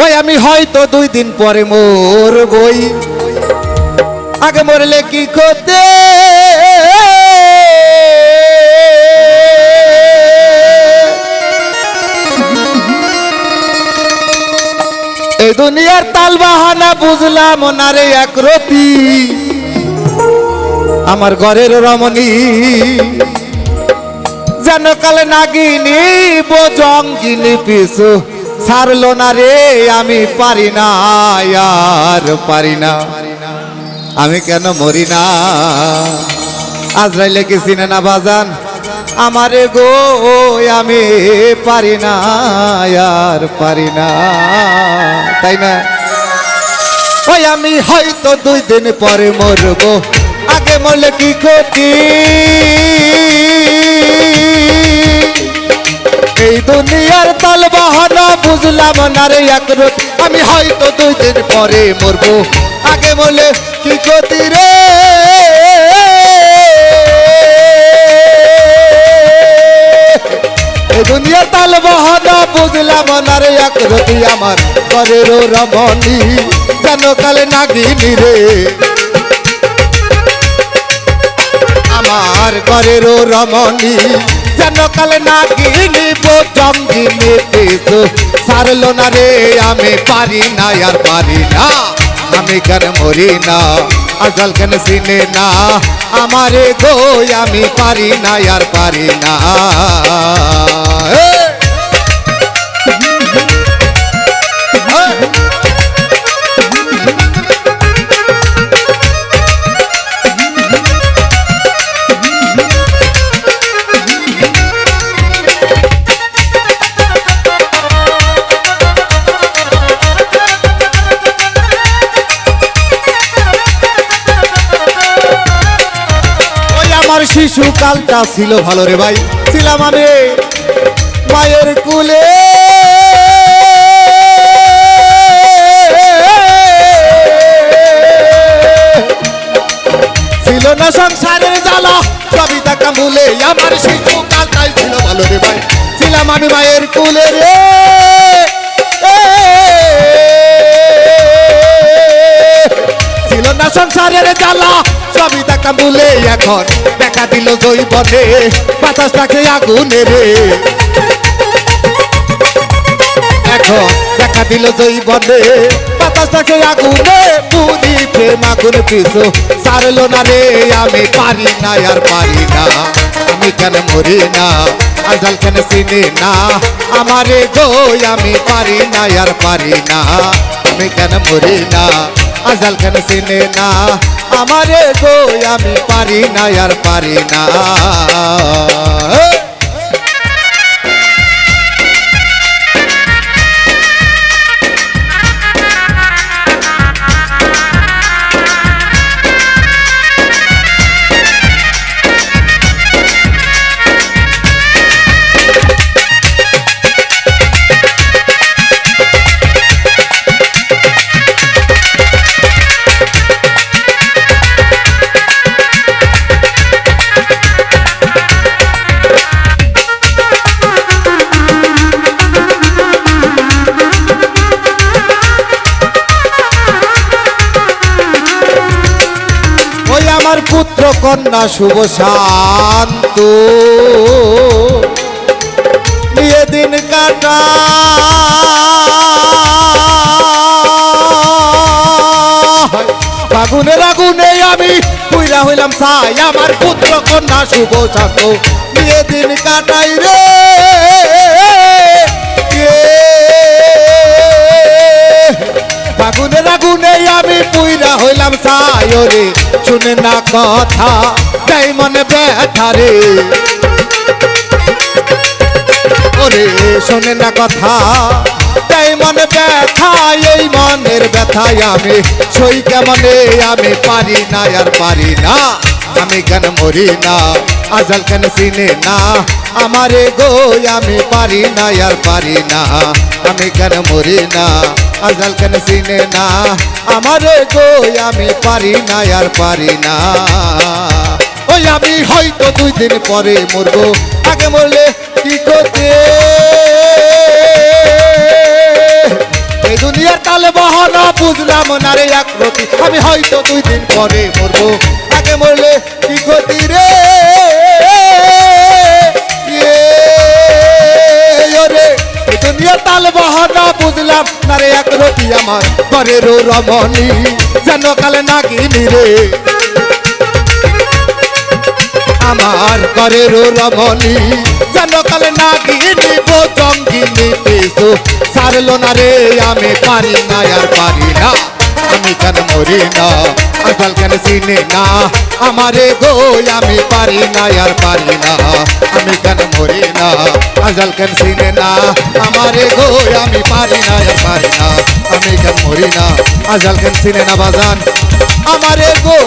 ওই আমি হয়তো 2 দিন পরে মরবই, আগে মরলে কি করতে এই দুনিয়ার তাল বাহানা বুঝলাম না রে একরতি। আমার ঘরের রমণী যেন কালে নাগিনী বজঙ্গিনী পিছু ছাড়লো না রে, আমি পারি না আর পারি না, আমি কেন মরি না। আজরাইলে কি চিনে না বাজান আমারে গো, আমি পারি না আর পারি না, তাই না? ওই আমি হয়তো 2 দিন পরে মরবো, আগে মরলে কি ক্ষতি। এই দুনিয়ার তাল বাহানা বুঝলাম না রে একরতি। আমি হয়তো 2 দিন পরে মরবো, আগে মরলে কি ক্ষতি রে। এই দুনিয়ার তাল বাহানা বুঝলাম না রে একরতি। আমার ঘরের রমণী যেন কালে নাগিনী রে, আমার ঘরের রমণী যেন কালে নাগিনী বজঙ্গিনী পিছু ছাড়লো না রে, আমি পারি না আর পারি না, আমি কেন মরি না। আজল কেন চিনে না আমারে গো, আমি পারি না আর পারি না। আমার শিশুকালটা ছিল ভালো রে ভাই, ছিলাম আমি মায়ের কুলে। ছিল না সংসারের জ্বালা, সবই টাকা মূলে। আমার শিশুকালটাই ছিল ভালো রে ভাই, ছিলাম আমি মায়ের কুলে রে। ছিল না সংসারের জ্বালা, সবই টাকা মূলে। এখন দেখা দিল জৈবনে বাতাসটাকে আগুনে রে, এখন দেখা দিল জৈবনে বাতাসটাকে আগুনে। পুরি প্রেম আগুন পিছু ছাড়লো না রে, আমি পারি না আর পারি না, আমি কেন মরি না। আজল কেন চিনি না আমারে গো, আমি পারি না আর পারি না, আমি কেন মরি না। আজল কেন চিনে না আমারে গো, আমি পারি না আর পারি না। আমার পুত্র কন্যা শুভ শান্ত নিয়ে দিন কাটা, ফাগুনের আগুনে আমি পুইরা হইলাম ছাই। আমার পুত্র কন্যা শুভ শান্ত নিয়ে দিন কাটাই রে, ফাগুনের আগুনে আমি পুইরা হইলাম ছাই। রে শুনে না কথা তাই মনে ব্যথা রে, ওরে শোনে না কথা তাই মনে ব্যথা। এই মনের ব্যথায় আমি সই কেমনে, আমি পারি না আর পারি না, আমি কেন মরি না। আজল কেন চিনে না আমারে গো, আমি পারি না আর পারি না, আমি কেন মরি না। আজল কেন চিনে না আমারে গো, আমি পারি না আর পারি না। ওই আমি হয়তো 2 দিন পরে মরবো, আগে মরলে কি করতে। এই দুনিয়া দুনিয়ার তালে বাহানা বুঝলাম না রে একরতি আমি হয়তো 2 দিন পরে মরবো আগে মরলে কি ক্ষতি রে রে দুনিয়ার তাল বাহানা বুঝলাম না রে একরতি আমার ঘরের রমণী যেন কালে নাগিনী রে আমার ঘরের রমণী যেন কালে নাগিনী জঙ্গিনী পেছো সারলো না রে আমি পারি না আর পারি না আমি কেন মরি না আজকাল কেন চিনি না আমারে গো আমি পারি না আর পারি না আমি কেন মরি না আজকাল কেন চিনি না আমারে গো আমি পারি না আর পারি না আমি কেন মরি না আজকাল কেন চিনি না বাজান আমারে গো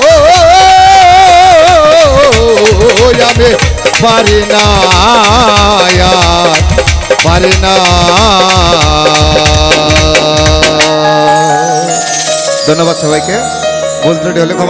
আমি পারি না পারি না ধন্যবাদ সবাইকে ভুল ত্রুটি হলে ক্ষমা